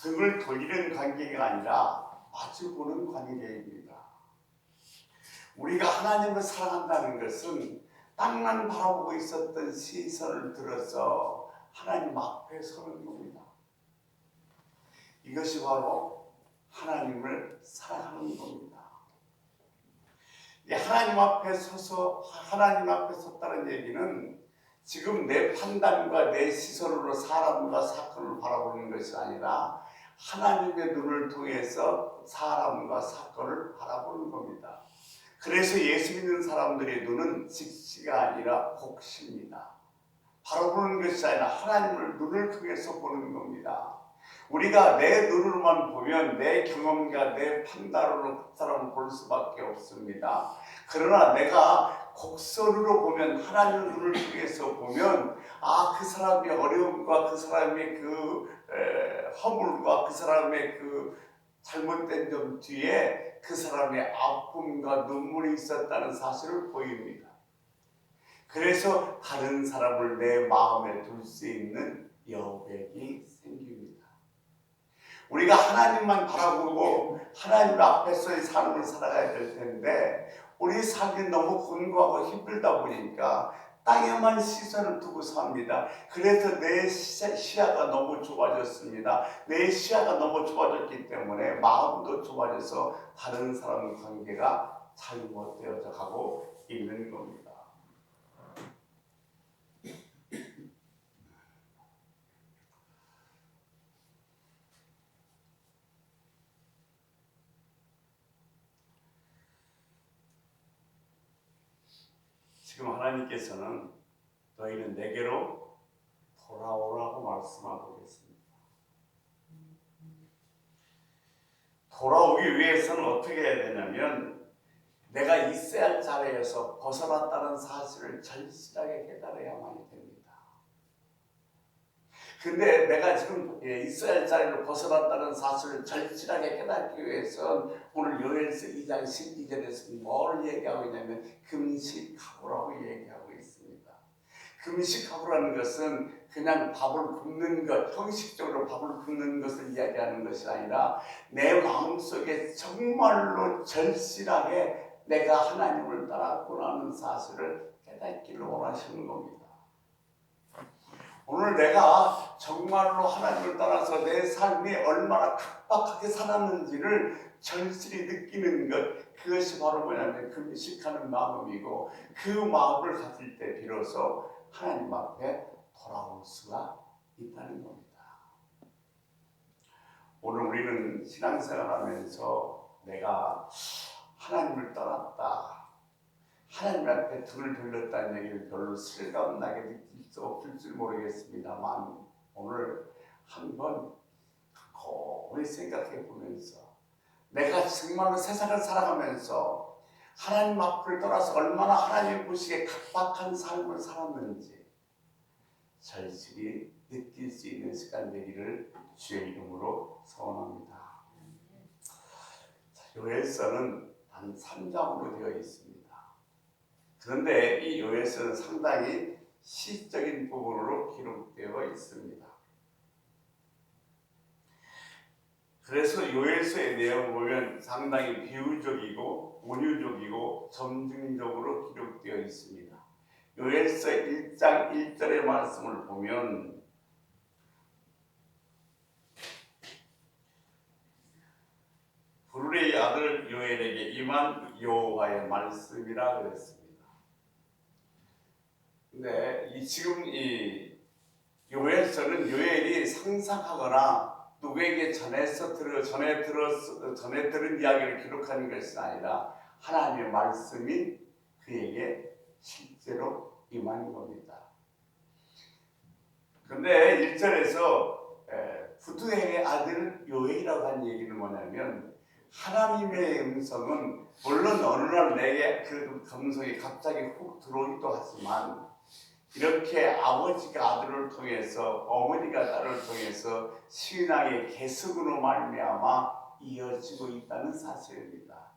등을 돌리는 관계가 아니라 마주보는 관계입니다. 우리가 하나님을 사랑한다는 것은 땅만 바라보고 있었던 시선을 들어서 하나님 앞에 서는 겁니다. 이것이 바로 하나님을 사랑하는 겁니다. 하나님 앞에 서서 하나님 앞에 섰다는 얘기는 지금 내 판단과 내 시선으로 사람과 사건을 바라보는 것이 아니라 하나님의 눈을 통해서 사람과 사건을 바라보는 겁니다. 그래서 예수 믿는 사람들의 눈은 직시가 아니라 복시입니다. 바라보는 것이 아니라 하나님을 눈을 통해서 보는 겁니다. 우리가 내 눈으로만 보면 내 경험과 내 판단으로 그 사람을 볼 수밖에 없습니다. 그러나 내가 곡선으로 보면, 하나님의 눈을 통해서 보면, 그 사람의 어려움과 그 사람의 허물과 그 사람의 그 잘못된 점 뒤에 그 사람의 아픔과 눈물이 있었다는 사실을 보입니다. 그래서 다른 사람을 내 마음에 둘 수 있는 여백이 생깁니다. 우리가 하나님만 바라보고 하나님 앞에서의 삶을 살아가야 될 텐데 우리 삶이 너무 곤고하고 힘들다 보니까 땅에만 시선을 두고 삽니다. 그래서 내 시야가 너무 좁아졌습니다. 내 시야가 너무 좁아졌기 때문에 마음도 좁아져서 다른 사람 관계가 잘못되어져 가고 있는 겁니다. 지금 하나님께서는 너희는 내게로 돌아오라고 말씀하고 계십니다. 돌아오기 위해서는 어떻게 해야 되냐면 내가 있어야 할 자리에서 벗어났다는 사실을 절실하게 깨달아야만 됩니다. 근데 내가 지금 있어야 할 자리를 벗어났다는 사실을 절실하게 깨닫기 위해서는 오늘 요엘서 2장 12절에서 뭘 얘기하고 있냐면 금식하고라고 얘기하고 있습니다. 금식하고라는 것은 그냥 밥을 굶는 것, 형식적으로 밥을 굶는 것을 이야기하는 것이 아니라 내 마음속에 정말로 절실하게 내가 하나님을 따랐구나 하는 사실을 깨닫기를 원하시는 겁니다. 오늘 내가 정말로 하나님을 따라서 내 삶이 얼마나 각박하게 살았는지를 절실히 느끼는 것, 그것이 바로 뭐냐면 금식하는 마음이고 그 마음을 가질 때 비로소 하나님 앞에 돌아올 수가 있다는 겁니다. 오늘 우리는 신앙생활하면서 내가 하나님을 떠났다, 하나님 앞에 등을 돌렸다는 얘기를 별로 실감나게 느낄 수 없을 줄 모르겠습니다만 오늘 한번 고이 생각해 보면서 내가 정말로 세상을 살아가면서 하나님 앞을 떠나서 얼마나 하나님 보시기에 각박한 삶을 살았는지 절실히 느낄 수 있는 시간 되기를 주의 이름으로 소원합니다. 요엘서는 단 3장으로 되어 있습니다. 그런데 이 요엘서는 상당히 시적인 부분으로 기록되어 있습니다. 그래서 요엘서의 내용을 보면 상당히 비유적이고 은유적이고 점증적으로 기록되어 있습니다. 요엘서 1장 1절의 말씀을 보면 부르의 아들 요엘에게 임한 여호와의 말씀이라 그랬습니다. 근데 지금 이 요엘서는 요엘이 상상하거나 누구에게 전에 들은 이야기를 기록하는 것이 아니라 하나님의 말씀이 그에게 실제로 임한 겁니다. 그런데 1절에서 부두엘의 아들 요엘이라고 한 얘기는 뭐냐면 하나님의 음성은 물론 어느 날 내게 그 감성이 갑자기 훅 들어오기도 하지만 이렇게 아버지가 아들을 통해서 어머니가 딸을 통해서 신앙의 계승으로 말미암아 이어지고 있다는 사실입니다.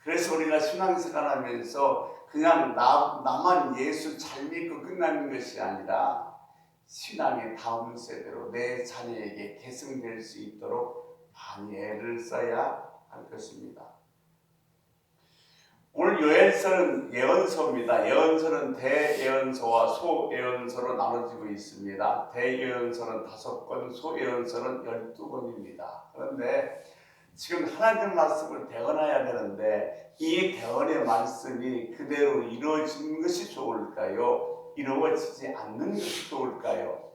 그래서 우리가 신앙생활하면서 그냥 나만 예수 잘 믿고 끝나는 것이 아니라 신앙의 다음 세대로 내 자녀에게 계승될 수 있도록 많이 애를 써야 할 것입니다. 오늘 요엘서는 예언서입니다. 예언서는 대예언서와 소예언서로 나눠지고 있습니다. 대예언서는 5권, 소예언서는 12권입니다. 그런데 지금 하나님 말씀을 대언해야 되는데 이 대언의 말씀이 그대로 이루어지는 것이 좋을까요? 이루어지지 않는 것이 좋을까요?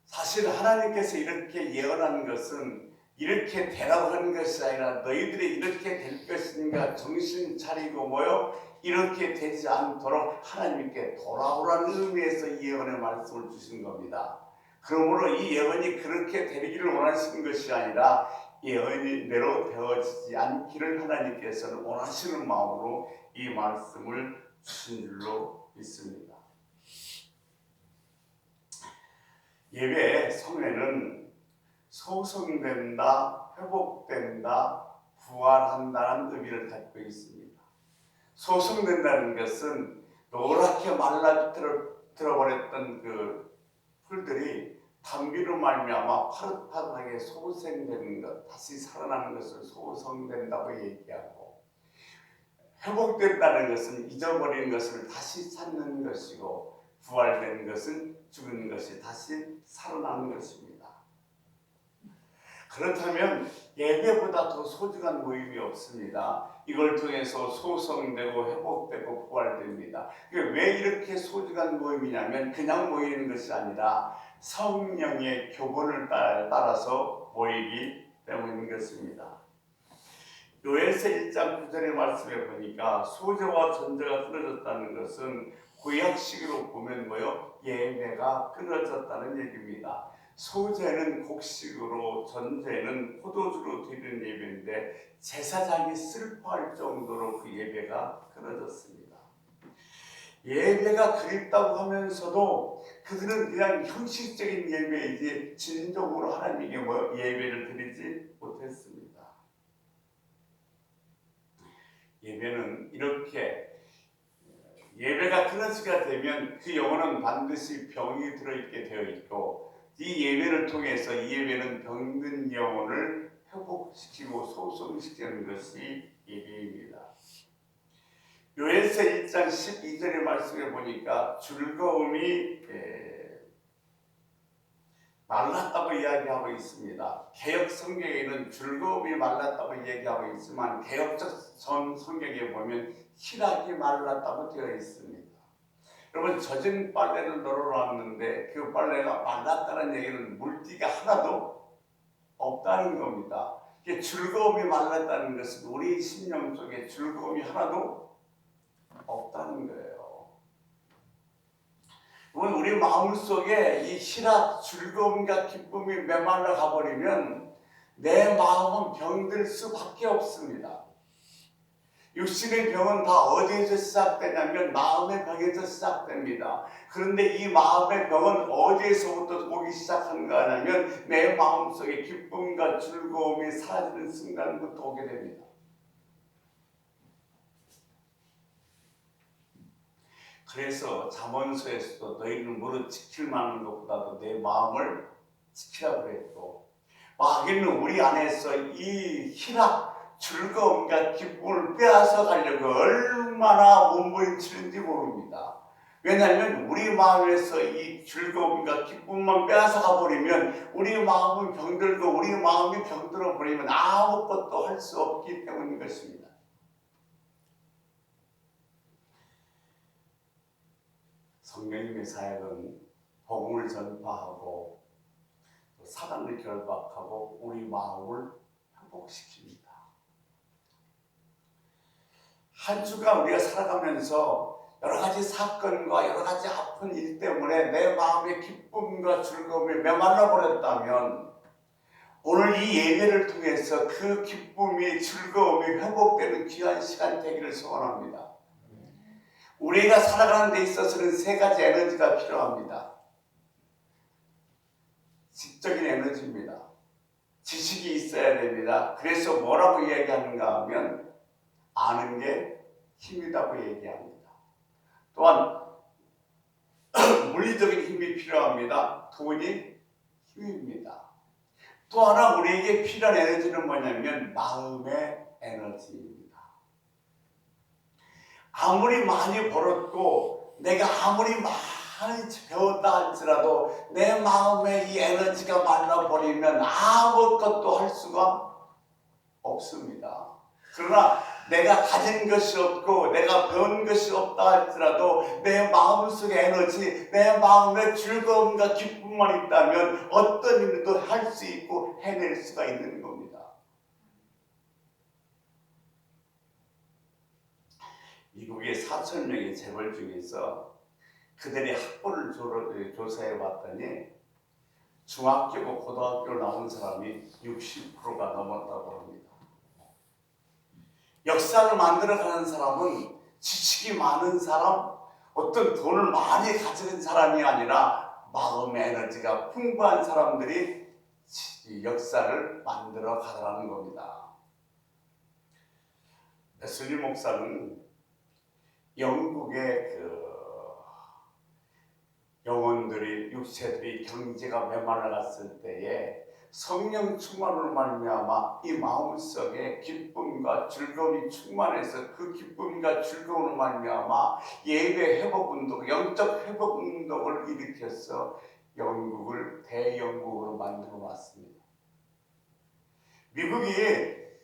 사실 하나님께서 이렇게 예언한 것은 이렇게 되라고 하는 것이 아니라 너희들이 이렇게 될 것인가 정신 차리고 이렇게 되지 않도록 하나님께 돌아오라는 의미에서 이 예언의 말씀을 주신 겁니다. 그러므로 이 예언이 그렇게 되기를 원하시는 것이 아니라 예언대로 되어지지 않기를 하나님께서는 원하시는 마음으로 이 말씀을 주신 줄로 믿습니다. 예배 성회는 소성된다, 회복된다, 부활한다는 의미를 갖고 있습니다. 소성된다는 것은 노랗게 말라들어버렸던 그 풀들이 단비로 말미암아 파릇파릇하게 소생되는 것, 다시 살아나는 것을 소성된다고 얘기하고, 회복된다는 것은 잊어버린 것을 다시 찾는 것이고, 부활된 것은 죽은 것이 다시 살아나는 것입니다. 그렇다면 예배보다 더 소중한 모임이 없습니다. 이걸 통해서 소성되고 회복되고 부활됩니다. 왜 이렇게 소중한 모임이냐면 그냥 모이는 것이 아니라 성령의 교본을 따라서 모이기 때문인 것입니다. 요엘서 1장 9절의 말씀에 보니까 소재와 전제가 끊어졌다는 것은 구약식으로 보면 예배가 끊어졌다는 얘기입니다. 소재는 곡식으로, 전제는 포도주로 드리는 예배인데 제사장이 슬퍼할 정도로 그 예배가 끊어졌습니다. 예배가 그립다고 하면서도 그들은 그냥 형식적인 예배이지 진정으로 하나님께 예배를 드리지 못했습니다. 예배는 이렇게 예배가 끊어지게 되면 그 영혼은 반드시 병이 들어있게 되어 있고, 이 예배를 통해서 이 예배는 병든 영혼을 회복시키고 소성시키는 것이 예배입니다. 요엘서 1장 12절의 말씀에 보니까 즐거움이 말랐다고 이야기하고 있습니다. 개역 성경에는 즐거움이 말랐다고 얘기하고 있지만 개역적 전 성경에 보면 희락이 말랐다고 되어 있습니다. 여러분, 젖은 빨래를 널어놨는데 그 빨래가 말랐다는 얘기는 물기가 하나도 없다는 겁니다. 즐거움이 말랐다는 것은 우리 심령 속에 즐거움이 하나도 없다는 거예요. 우리 마음속에 이 희락, 즐거움과 기쁨이 메말라 가버리면 내 마음은 병들 수밖에 없습니다. 육신의 병은 다 어디에서 시작되냐면 마음의 병에서 시작됩니다. 그런데 이 마음의 병은 어디에서부터 오기 시작한가 하냐면 내 마음속에 기쁨과 즐거움이 사라지는 순간부터 오게 됩니다. 그래서 잠언서에서도 너희는 무릇 지킬 만한 것보다도 내 마음을 지키라고 그랬고, 마귀는 우리 안에서 이 희락, 즐거움과 기쁨을 빼앗아 가려고 얼마나 몸부림치는지 모릅니다. 왜냐하면 우리 마음에서 이 즐거움과 기쁨만 빼앗아 가버리면 우리 마음은 병들고 우리 마음이 병들어 버리면 아무것도 할 수 없기 때문인 것입니다. 성령님의 사역은 복음을 전파하고 사단을 결박하고 우리 마음을 회복시킵니다. 한 주간 우리가 살아가면서 여러 가지 사건과 여러 가지 아픈 일 때문에 내 마음의 기쁨과 즐거움이 메말라 버렸다면 오늘 이 예배를 통해서 그 기쁨이, 즐거움이 회복되는 귀한 시간 되기를 소원합니다. 우리가 살아가는 데 있어서는 3가지 에너지가 필요합니다. 지적인 에너지입니다. 지식이 있어야 됩니다. 그래서 뭐라고 이야기하는가 하면 아는 게 힘이라고 얘기합니다. 또한 그래서 물리적인 힘이 필요합니다. 돈이 힘입니다. 또 하나 우리에게 필요한 에너지는 뭐냐면 마음의 에너지입니다. 아무리 많이 벌었고 내가 아무리 많이 배웠다 할지라도 내 마음에 이 에너지가 말라버리면 아무것도 할 수가 없습니다. 그러나 내가 가진 것이 없고 내가 배운 것이 없다 할지라도 내 마음속의 에너지, 내 마음의 즐거움과 기쁨만 있다면 어떤 일도 할 수 있고 해낼 수가 있는 겁니다. 미국의 4,000명의 재벌 중에서 그들의 학벌을 조사해 봤더니 중학교고 고등학교를 나온 사람이 60%가 넘었다고 합니다. 역사를 만들어가는 사람은 지식이 많은 사람, 어떤 돈을 많이 가진 사람이 아니라 마음의 에너지가 풍부한 사람들이 역사를 만들어 가라는 겁니다. 웨슬리 목사는 영국의 영혼들이, 육체들이 경제가 메말라갔을 때에 성령 충만으로 말미암아 이 마음속에 기쁨과 즐거움이 충만해서 그 기쁨과 즐거움으로 말미암아 예배 회복 운동, 영적 회복 운동을 일으켜서 영국을 대영국으로 만들어 놨습니다. 미국이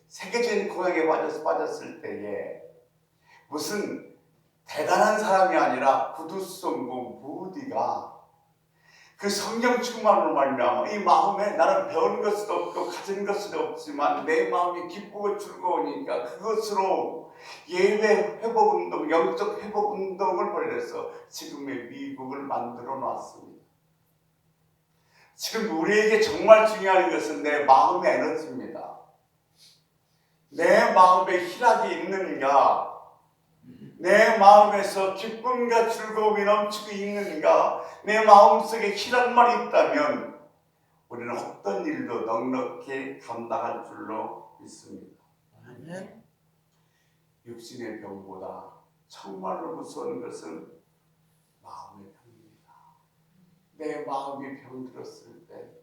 세계적인 공약에 빠졌을 때에 무슨 대단한 사람이 아니라 구두성고 무디가 그 성령 충만으로 말미암아 이 마음에 나는 배운 것도 없고 가진 것도 없지만 내 마음이 기쁘고 즐거우니까 그것으로 예배 회복 운동, 영적 회복 운동을 벌여서 지금의 미국을 만들어 놨습니다. 지금 우리에게 정말 중요한 것은 내 마음의 에너지입니다. 내 마음에 희락이 있는가? 내 마음에서 기쁨과 즐거움이 넘치고 있는가? 내 마음속에 희락만 있다면 우리는 어떤 일도 넉넉히 감당할 줄로 믿습니다. 육신의 병보다 정말로 무서운 것은 마음의 병입니다. 내 마음이 병들었을 때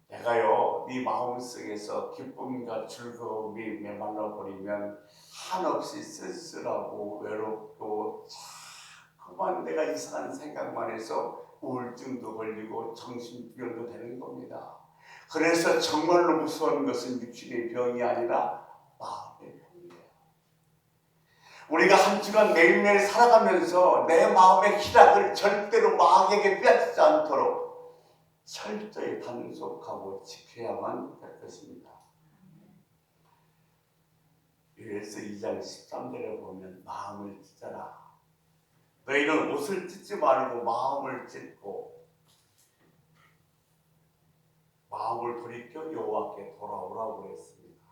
내가요, 네 마음속에서 기쁨과 즐거움이 메말라 버리면 한없이 쓸쓸하고 외롭고 자꾸만 내가 이상한 생각만 해서 우울증도 걸리고 정신병도 되는 겁니다. 그래서 정말로 무서운 것은 육신의 병이 아니라 마음의 병이에요. 우리가 한 주간 매일매일 살아가면서 내 마음의 희락을 절대로 마귀에게 빼앗지 않도록 철저히 단속하고 지켜야만 될 것입니다. 요엘서 2장 13절에 보면 마음을 찢어라. 너희는 옷을 찢지 말고 마음을 찢고 마음을 돌이켜 여호와께 돌아오라고 했습니다.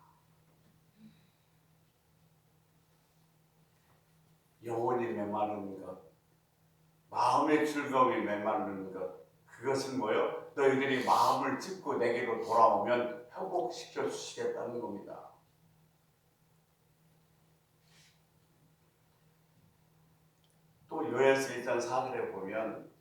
영혼이 메마른 것, 마음의 즐거움이 메마른 것, 그것은 뭐예요? 너희들이 마음을 찢고 내게로 돌아오면 회복시켜 주시겠다는 겁니다. 또 요엘서 1장 4절에 보면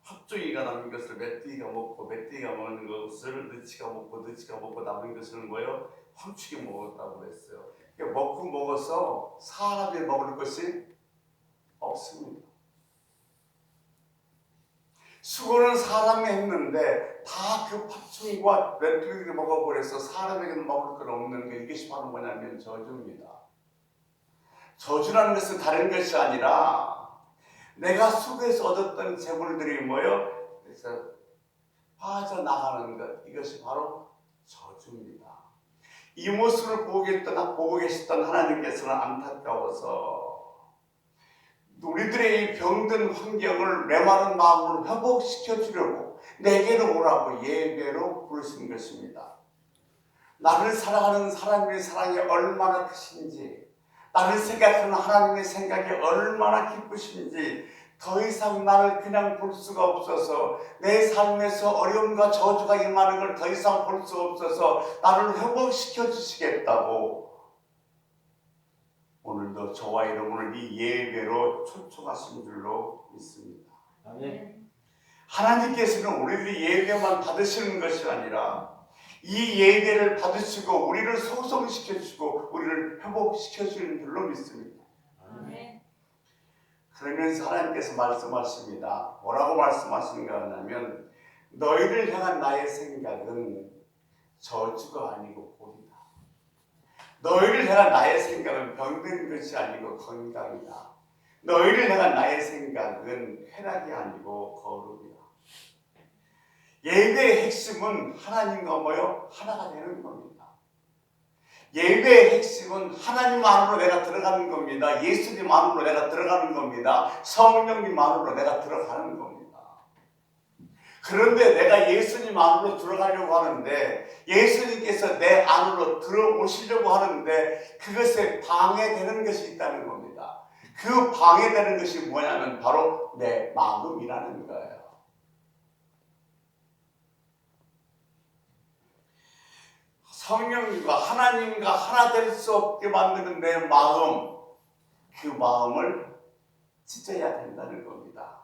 합종이가 남은 것을 메뚜기가 먹고 메뚜기가 먹는 것을 느치가 먹고 느치가 먹고 남은 것을 뭐예요? 황축이 먹었다고 그랬어요. 먹고 먹어서 사람이 먹을 것이 없습니다. 수고는 사람이 했는데 다 그 팥충과 메뚜기를 먹어버려서 사람에게는 먹을 건 없는 게 이것이 바로 뭐냐면 저주입니다. 저주라는 것은 다른 것이 아니라 내가 수고해서 얻었던 재물들이 뭐예요? 그래서 빠져나가는 것, 이것이 바로 저주입니다. 이 모습을 보고 계셨던 하나님께서는 안타까워서 우리들의 이 병든 환경을 메마른 마음으로 회복시켜 주려고 내게로 오라고 예배로 부르신 것입니다. 나를 사랑하는 하나님의 사랑이 얼마나 크신지, 나를 생각하는 하나님의 생각이 얼마나 기쁘신지 더 이상 나를 그냥 볼 수가 없어서 내 삶에서 어려움과 저주가 임하는 걸 더 이상 볼 수 없어서 나를 회복시켜 주시겠다고 오늘도 저와 여러분을 이 예배로 초청하신 줄로 믿습니다. 아멘. 하나님께서는 우리들이 예배만 받으시는 것이 아니라 이 예배를 받으시고 우리를 소성시켜주고 우리를 회복시켜주는 줄로 믿습니다. 아멘. 그러면서 하나님께서 말씀하십니다. 뭐라고 말씀하시는가 하면 너희를 향한 나의 생각은 저주가 아니고 복이다. 너희를 향한 나의 생각은 병든 것이 아니고 건강이다. 너희를 향한 나의 생각은 쾌락이 아니고 거룩이다. 예배의 핵심은 하나님과 뭐요? 하나가 되는 겁니다. 예배의 핵심은 하나님 안으로 내가 들어가는 겁니다. 예수님 안으로 내가 들어가는 겁니다. 성령님 안으로 내가 들어가는 겁니다. 그런데 내가 예수님 안으로 들어가려고 하는데 예수님께서 내 안으로 들어오시려고 하는데 그것에 방해되는 것이 있다는 겁니다. 그 방해되는 것이 뭐냐면 바로 내 마음이라는 거예요. 성령님과 하나님과 하나 될 수 없게 만드는 내 마음, 그 마음을 찢어야 된다는 겁니다.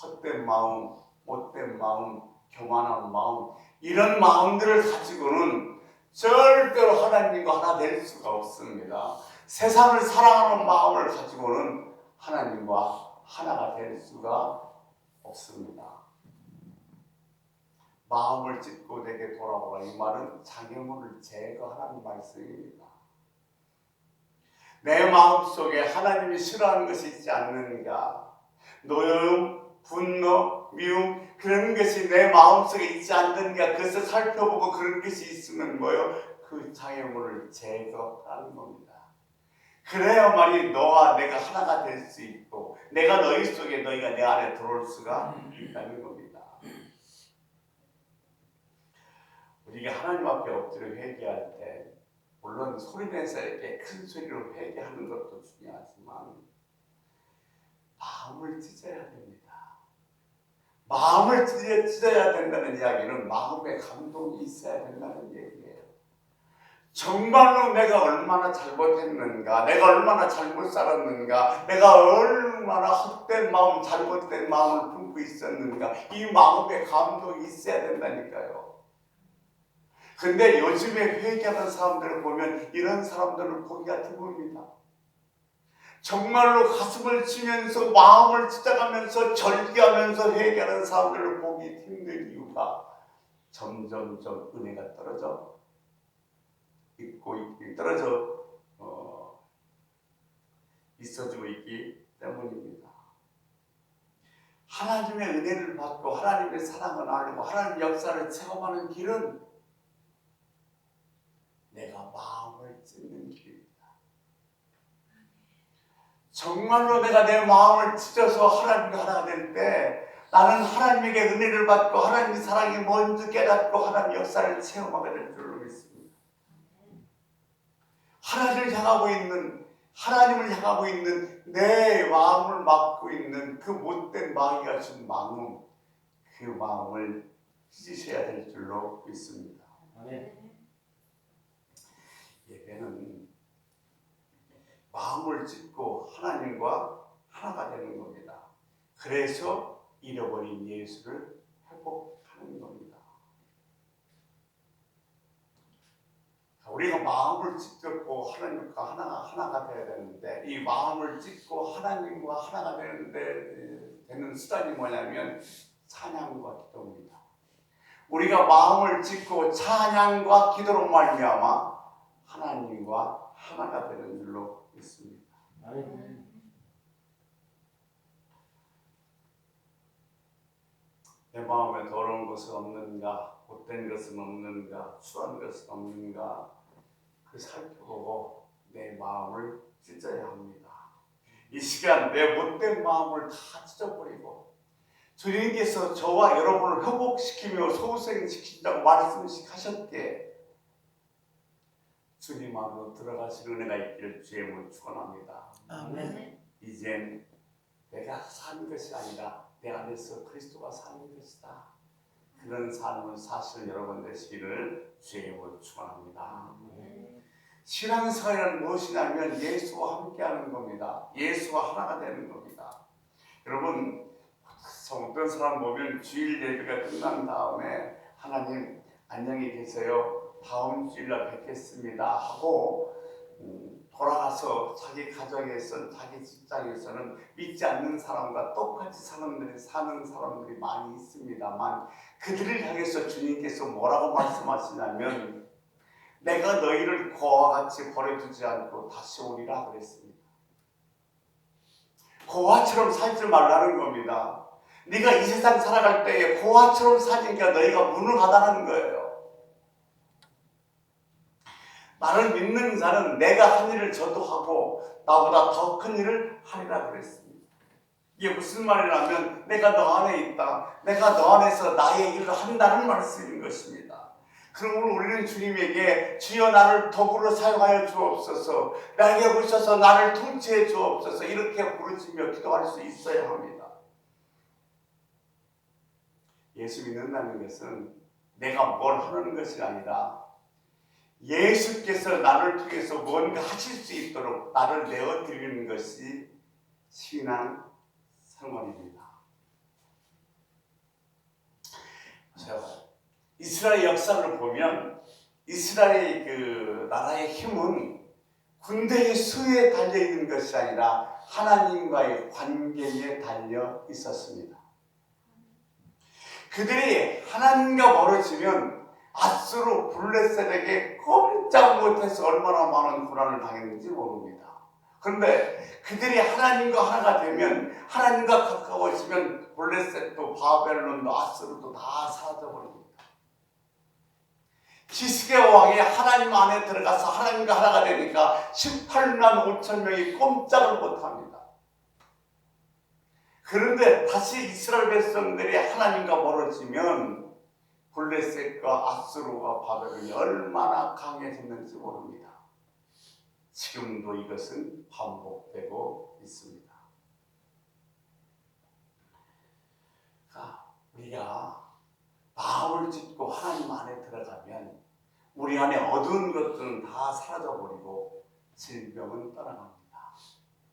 헛된 마음, 못된 마음, 교만한 마음, 이런 마음들을 가지고는 절대로 하나님과 하나 될 수가 없습니다. 세상을 사랑하는 마음을 가지고는 하나님과 하나가 될 수가 없습니다. 마음을 찢고 내게 돌아오라, 이 말은 장애물을 제거하라는 말씀입니다. 내 마음속에 하나님이 싫어하는 것이 있지 않는가? 노여움, 분노, 미움, 그런 것이 내 마음속에 있지 않는가? 그것을 살펴보고 그런 것이 있으면 뭐요? 그 장애물을 제거하는 겁니다. 그래야만이 너와 내가 하나가 될 수 있고 내가 너희 속에 너희가 내 안에 들어올 수가 있다는 겁니다. 우리가 하나님 앞에 엎드려 회개할 때 물론 소리내서 이렇게 큰 소리로 회개하는 것도 중요하지만 마음을 찢어야 됩니다. 마음을 찢어야 된다는 이야기는 마음에 감동이 있어야 된다는 얘기예요. 정말로 내가 얼마나 잘못했는가, 내가 얼마나 잘못 살았는가, 내가 얼마나 헛된 마음, 잘못된 마음을 품고 있었는가, 이 마음에 감동이 있어야 된다니까요. 근데 요즘에 회개하는 사람들을 보면 이런 사람들을 보기가 드뭅니다. 정말로 가슴을 치면서 마음을 찢어가면서 절기하면서 회개하는 사람들을 보기 힘든 이유가 점점점 은혜가 떨어져 있어지고 있기 때문입니다. 하나님의 은혜를 받고 하나님의 사랑을 알고 하나님의 역사를 체험하는 길은 내가 마음을 찢는 길입니다. 정말로 내가 내 마음을 찢어서 하나님과 하나가 될 때 나는 하나님에게 은혜를 받고 하나님의 사랑이 뭔지 깨닫고 하나님의 역사를 체험하게 될 줄로 믿습니다. 하나님을 향하고 있는 내 마음을 막고 있는 그 못된 마귀가 준 마음, 그 마음을 찢으셔야 될 줄로 믿습니다. 아멘. 예배는 마음을 찢고 하나님과 하나가 되는 겁니다. 그래서 잃어버린 예수를 회복하는 겁니다. 우리가 마음을 찢고 하나님과 하나가 되어야 되는데 이 마음을 찢고 하나님과 하나가 되는 수단이 뭐냐면 찬양과 기도입니다. 우리가 마음을 찢고 찬양과 기도로 말미암아 하나님과 하나가 되는 줄로 믿습니다. 아멘. 내 마음에 더러운 것은 없는가, 못된 것은 없는가, 추한 것은 없는가, 그 살펴보고 내 마음을 찢어야 합니다. 이 시간 내 못된 마음을 다 찢어버리고 주님께서 저와 여러분을 회복시키며 소생시킨다고 말씀하셨기에 주님 안으로 들어가실 은혜가 있기를 주의 이름으로 축원합니다. 아멘. 이젠 내가 사는 것이 아니라 내 안에서 그리스도가 사는 것이다. 그런 삶을 사시는 여러분 되시기를 주의 이름으로 축원합니다. 신앙생활은 무엇이냐면 예수와 함께하는 겁니다. 예수와 하나가 되는 겁니다. 여러분, 어떤 사람 보면 주일 예배가 끝난 다음에 하나님 안녕히 계세요. 다음 주일날 뵙겠습니다 하고 돌아가서 자기 가정에서 자기 직장에서는 믿지 않는 사람과 똑같이 사는 사람들이 많이 있습니다만 그들을 향해서 주님께서 뭐라고 말씀하시냐면 내가 너희를 고와 같이 버려두지 않고 다시 오리라 그랬습니다. 고아처럼 살지 말라는 겁니다. 네가 이 세상 살아갈 때에 고아처럼 살니까 너희가 무능하다는 거예요. 나를 믿는 자는 내가 한 일을 저도 하고 나보다 더 큰 일을 하리라 그랬습니다. 이게 무슨 말이냐면 내가 너 안에 있다. 내가 너 안에서 나의 일을 한다는 말씀인 것입니다. 그러므로 우리는 주님에게 주여 나를 도구로 사용하여 주옵소서, 나에게 오셔서 나를 통치해 주옵소서 이렇게 부르짖며 기도할 수 있어야 합니다. 예수 믿는다는 것은 내가 뭘 하는 것이 아니라 예수께서 나를 통해서 뭔가 하실 수 있도록 나를 내어드리는 것이 신앙 생활입니다. 이스라엘 역사를 보면 이스라엘 그 나라의 힘은 군대의 수에 달려 있는 것이 아니라 하나님과의 관계에 달려 있었습니다. 그들이 하나님과 멀어지면 아수르 블레셋에게 꼼짝 못해서 얼마나 많은 고난을 당했는지 모릅니다. 그런데 그들이 하나님과 하나가 되면 하나님과 가까워지면 블레셋도 바벨론도 아수르도 다 사라져버립니다. 기스개 왕이 하나님 안에 들어가서 하나님과 하나가 되니까 18만 5천 명이 꼼짝을 못합니다. 그런데 다시 이스라엘 백성들이 하나님과 멀어지면 블레셋과 아수르와 바벨론이 얼마나 강해졌는지 모릅니다. 지금도 이것은 반복되고 있습니다. 우리가 마음을 짓고 하나님 안에 들어가면 우리 안에 어두운 것들은 다 사라져버리고 질병은 떠나갑니다.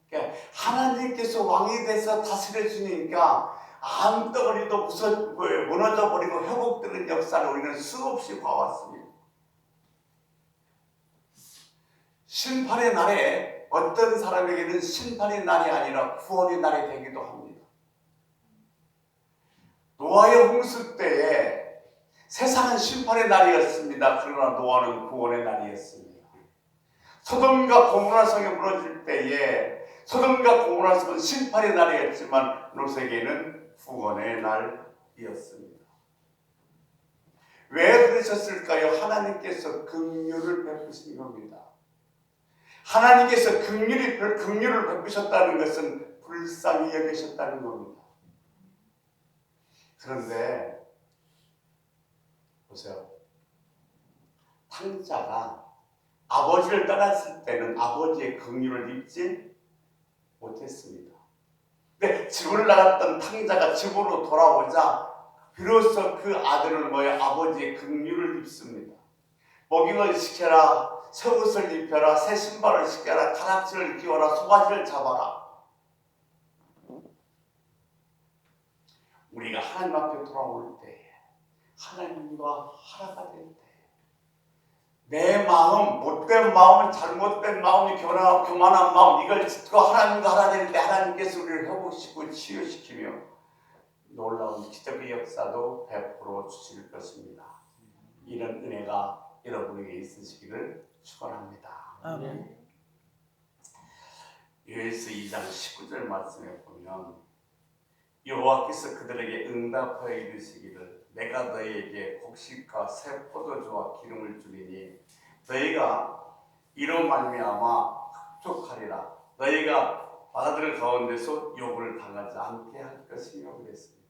그러니까 하나님께서 왕이 돼서 다스려 주니까 암덩어리도 무너져버리고 회복되는 역사를 우리는 수없이 봐왔습니다. 심판의 날에 어떤 사람에게는 심판의 날이 아니라 구원의 날이 되기도 합니다. 노아의 홍수 때에 세상은 심판의 날이었습니다. 그러나 노아는 구원의 날이었습니다. 소돔과 고모라 성이 무너질 때에 소돔과 고모라 성은 심판의 날이었지만 롯에게는 구원의 날이었습니다. 왜 그러셨을까요? 하나님께서 긍휼을 베푸신 겁니다. 하나님께서 긍휼을 베푸셨다는 것은 불쌍히 여기셨다는 겁니다. 그런데 보세요. 탕자가 아버지를 떠났을 때는 아버지의 긍휼을 입지 못했습니다. 근데 집을 나갔던 탕자가 집으로 돌아오자 비로소 그 아들은 아버지의 긍휼을 입습니다. 먹이를 시켜라, 새 옷을 입혀라, 새 신발을 시켜라, 가락지를 끼워라, 소바지를 잡아라. 우리가 하나님 앞에 돌아올 때, 하나님과 하나가 될 때, 내 마음, 못된 마음, 잘못된 마음이 교만한 마음, 이걸 짓고 하나님과 하나 될 때 하나님께서 우리를 회복시키고 치유시키며 놀라운 기적의 역사도 베풀어 주실 것입니다. 이런 은혜가 여러분에게 있으시기를 축원합니다. 아멘. 요엘서 2장 19절 말씀에 보면 여호와께서 그들에게 응답하여 이르시기를 내가 너희에게 곡식과 새 포도주와 기름을 주리니 너희가 이로 말미암아 흡족하리라. 너희가 바다들 가운데서 욕을 당하지 않게 할 것이며 그랬습니다.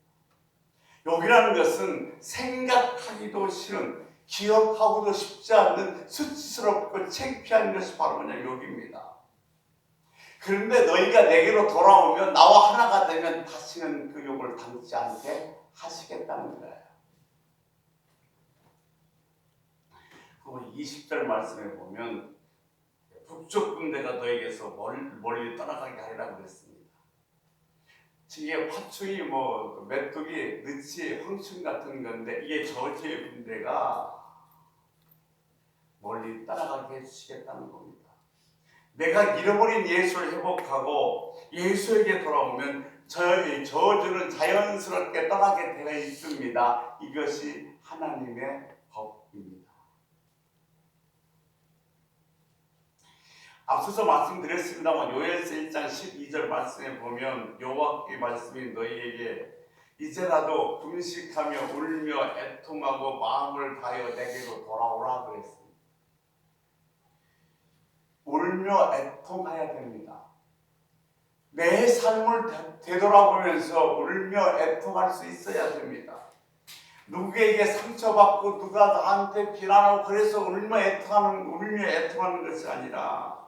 욕이라는 것은 생각하기도 싫은, 기억하고도 쉽지 않는 수치스럽고 창피한 것이 바로 그냥 욕입니다. 그런데 너희가 내게로 돌아오면 나와 하나가 되면 다시는 그 욕을 당치 않게 하시겠다는 거예요. 그리고 20절 말씀에 보면 북쪽 군대가 너에게서 멀리 떠나가게 하리라고 그랬습니다. 이게 화충이 뭐 메뚜기, 느치, 황충 같은 건데 이게 저주의 군대가 멀리 따라가게 해주시겠다는 겁니다. 내가 잃어버린 예수를 회복하고 예수에게 돌아오면 저주는 자연스럽게 떠나게 되어 있습니다. 이것이 하나님의 법입니다. 앞서서 말씀드렸습니다만 요엘서 1장 12절 말씀에 보면 여호와의 말씀이 너희에게 이제라도 금식하며 울며 애통하고 마음을 다하여 내게로 돌아오라 그랬습니다. 울며 애통해야 됩니다. 내 삶을 되돌아보면서 울며 애통할 수 있어야 됩니다. 누구에게 상처받고 누가 나한테 비난하고 그래서 울며 애통하는 것이 아니라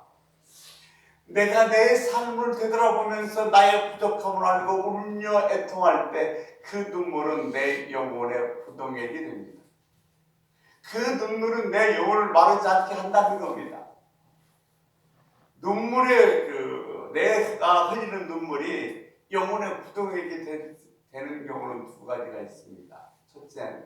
내가 내 삶을 되돌아보면서 나의 부족함을 알고 울며 애통할 때 그 눈물은 내 영혼의 부동액이 됩니다. 그 눈물은 내 영혼을 마르지 않게 한다는 겁니다. 내가 흘리는 눈물이 영혼의 부동액이 되는 경우는 두 가지가 있습니다. 첫째,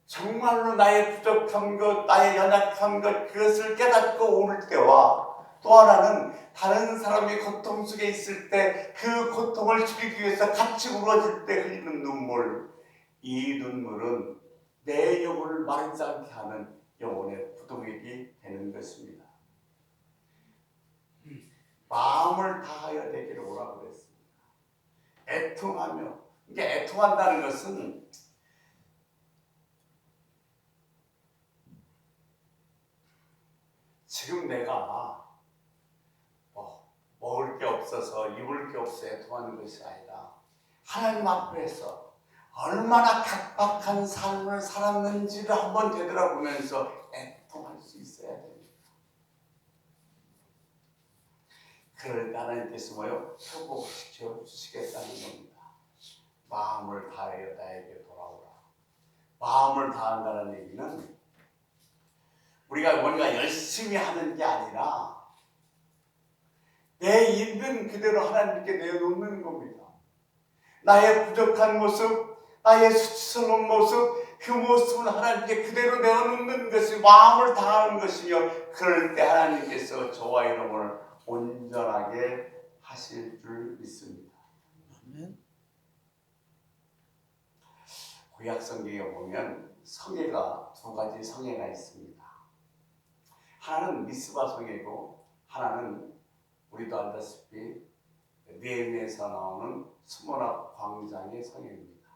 정말로 나의 부족한 것, 나의 연약한 것, 그것을 깨닫고 오를 때와 또 하나는 다른 사람이 고통 속에 있을 때 그 고통을 줄이기 위해서 같이 울어질 때 흘리는 눈물, 이 눈물은 내 영혼을 마르지 않게 하는 영혼의 부동액이 되는 것입니다. 마음을 다하여 내게로 오라고 그랬습니다. 애통하며, 이게 애통한다는 것은 지금 내가 먹을 게 없어서 입을 게 없어 애통하는 것이 아니라 하나님 앞에서 얼마나 각박한 삶을 살았는지를 한번 되돌아보면서 애통할 수 있어야 됩니다. 그럴 때 하나님께서 회복시켜 주시겠다는 겁니다. 마음을 다하여 나에게 돌아오라. 마음을 다한다는 얘기는 우리가 뭔가 열심히 하는 게 아니라 내 있는 그대로 하나님께 내어놓는 겁니다. 나의 부족한 모습, 나의 수치스러운 모습, 그 모습은 하나님께 그대로 내어놓는 것이 마음을 다하는 것이며 그럴 때 하나님께서 저와 여러분을 온전하게 하실 줄 믿습니다. 구약 성경에 보면 성회가 두 가지 성회가 있습니다. 하나는 미스바 성회고 하나는 우리도 알다시피 느헤미야에서 나오는 스모나 광장의 성회입니다.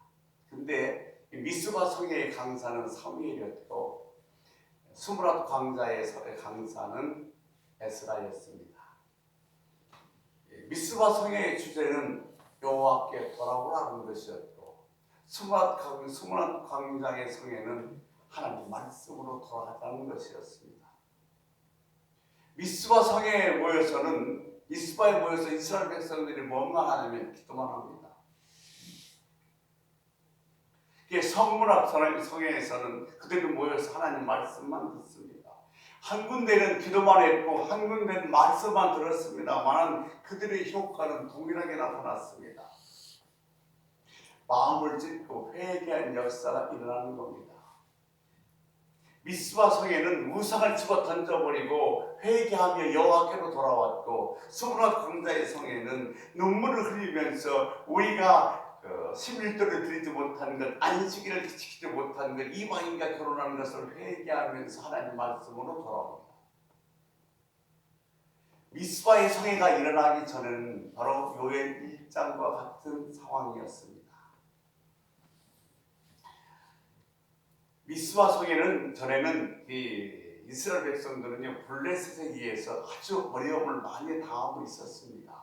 근데 미스바 성회의 강사는 사무엘이었고 스모나 광장의 강사는 에스라였습니다. 미스바 성회의 주제는 여호와께 돌아오라는 것이었고 스모나 광장의 성회는 하나님 말씀으로 돌아가자는 것이었습니다. 미스바 성회에 미스바에 모여서 이스라엘 백성들이 뭐만 하냐면 기도만 합니다. 성문학 성회에서는 그들이 모여서 하나님 말씀만 듣습니다. 한 군데는 기도만 했고 한 군데는 말씀만 들었습니다만 그들의 효과는 동일하게 나타났습니다. 마음을 찢고 회개한 역사가 일어나는 겁니다. 미스바 성에는 우상을 집어 던져버리고 회개하며 여호와께로 돌아왔고 스모나 광자의 성에는 눈물을 흘리면서 우리가 11조를 드리지 못한 것, 안식일을 지키지 못한 것, 이방인과 결혼하는 것을 회개하면서 하나님 말씀으로 돌아옵니다. 미스바의 성회가 일어나기 전에는 바로 요엘 1장과 같은 상황이었습니다. 미스바 성회는 전에는 이스라엘 백성들은요 블레셋에 의해서 아주 어려움을 많이 당하고 있었습니다.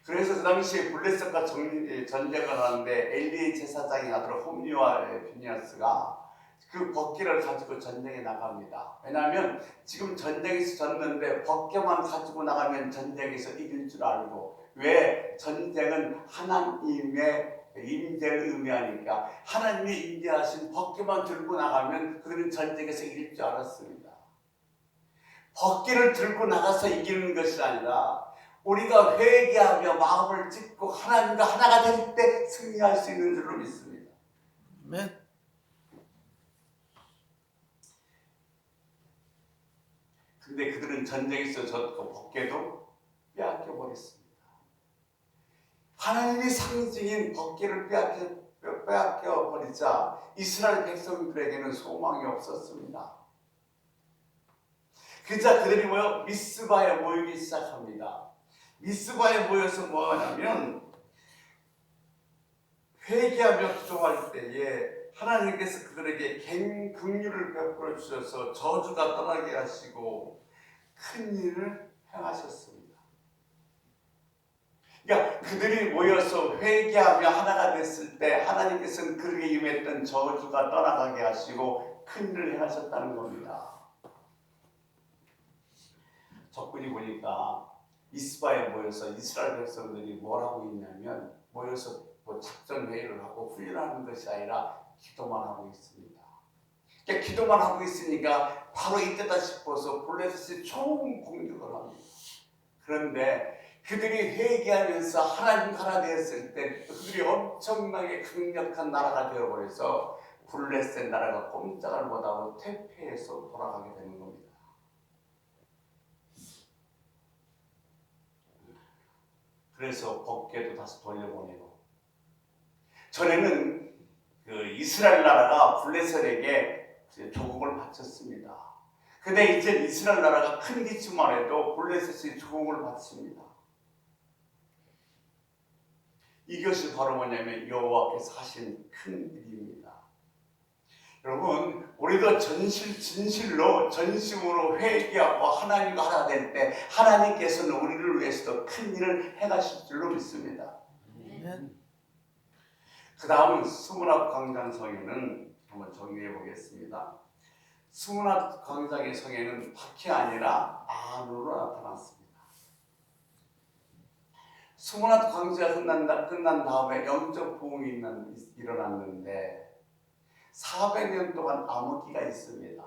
그래서 그 당시에 블레셋과 전쟁을 하는데 엘리의 제사장이 아들 홈리와 비니아스가 그 벗기를 가지고 전쟁에 나갑니다. 왜냐하면 지금 전쟁에서 졌는데 벗개만 가지고 나가면 전쟁에서 이길 줄 알고, 왜? 전쟁은 하나님의 임재를 의미하니까 하나님이 임재하신 벗개만 들고 나가면 그들은 전쟁에서 이길 줄 알았습니다. 법궤를 들고 나가서 이기는 것이 아니라 우리가 회개하며 마음을 찢고 하나님과 하나가 될 때 승리할 수 있는 줄로 믿습니다. 아멘. 근데 그들은 전쟁에서 졌고 법궤도 빼앗겨 버렸습니다. 하나님의 상징인 법궤를 빼앗겨 버리자 이스라엘 백성들에게는 소망이 없었습니다. 그자 그들이 모여 미스바에 모이기 시작합니다. 미스바에 모여서 뭐 하냐면 회개하며 기도할 때에 하나님께서 그들에게 긍휼을 베풀어 주셔서 저주가 떠나게 하시고 큰 일을 행하셨습니다. 그러니까 그들이 모여서 회개하며 하나가 됐을 때 하나님께서는 그들에게 임했던 저주가 떠나가게 하시고 큰 일을 행하셨다는 겁니다. 적군이 보니까 미스바에 모여서 이스라엘 백성들이 뭘 하고 있냐면 모여서 뭐 작전 회의를 하고 훈련하는 것이 아니라 기도만 하고 있습니다. 그러니까 기도만 하고 있으니까 바로 이때다 싶어서 블레셋이 총 공격을 합니다. 그런데 그들이 회개하면서 하나님 하나 되었을 때 그들이 엄청나게 강력한 나라가 되어버려서 블레셋 나라가 꼼짝을 못하고 퇴폐해서 돌아가게 되는 겁니다. 그래서 법궤도 다시 돌려보내고 전에는 그 이스라엘 나라가 블레셋에게 조공을 바쳤습니다. 근데 이제 이스라엘 나라가 큰 기치만 해도 블레셋이 조공을 받습니다. 이것이 바로 뭐냐면 여호와께서 하신 큰 일입니다. 여러분, 우리도 진심으로 회개하고 하나님과 하나 될 때 하나님께서는 우리를 위해서도 큰 일을 행하실 줄로 믿습니다. 아멘. 그 다음은 스무낫 광장 성에는 한번 정리해 보겠습니다. 스무낫 광장의 성에는 밖이 아니라 안으로 나타났습니다. 스무낫 광장이 끝난 다음에 영적 부흥이 일어났는데 400년 동안 암흑기가 있습니다.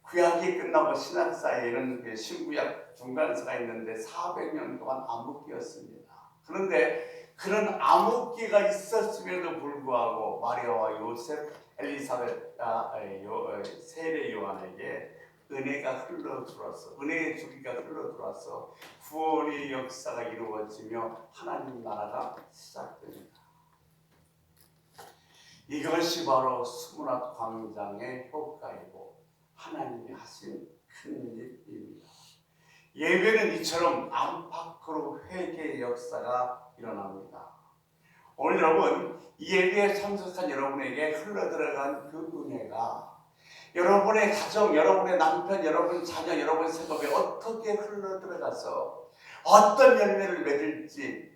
구약이 끝나고 신약 사이에는 신구약 중간세가 있는데 400년 동안 암흑기였습니다. 그런데 그런 암흑기가 있었음에도 불구하고 마리아와 요셉, 엘리사벳과 세례 요한에게 은혜가 흘러들어서 은혜의 주기가 흘러들어서 구원의 역사가 이루어지며 하나님 나라가 시작됩니다. 이것이 바로 스무낫 광장의 효과이고 하나님이 하신 큰 일입니다. 예배는 이처럼 안팎으로 회개의 역사가 일어납니다. 오늘 여러분, 이 예배에 참석한 여러분에게 흘러들어간 그 은혜가 여러분의 가정, 여러분의 남편, 여러분 자녀, 여러분 생업에 어떻게 흘러들어가서 어떤 열매를 맺을지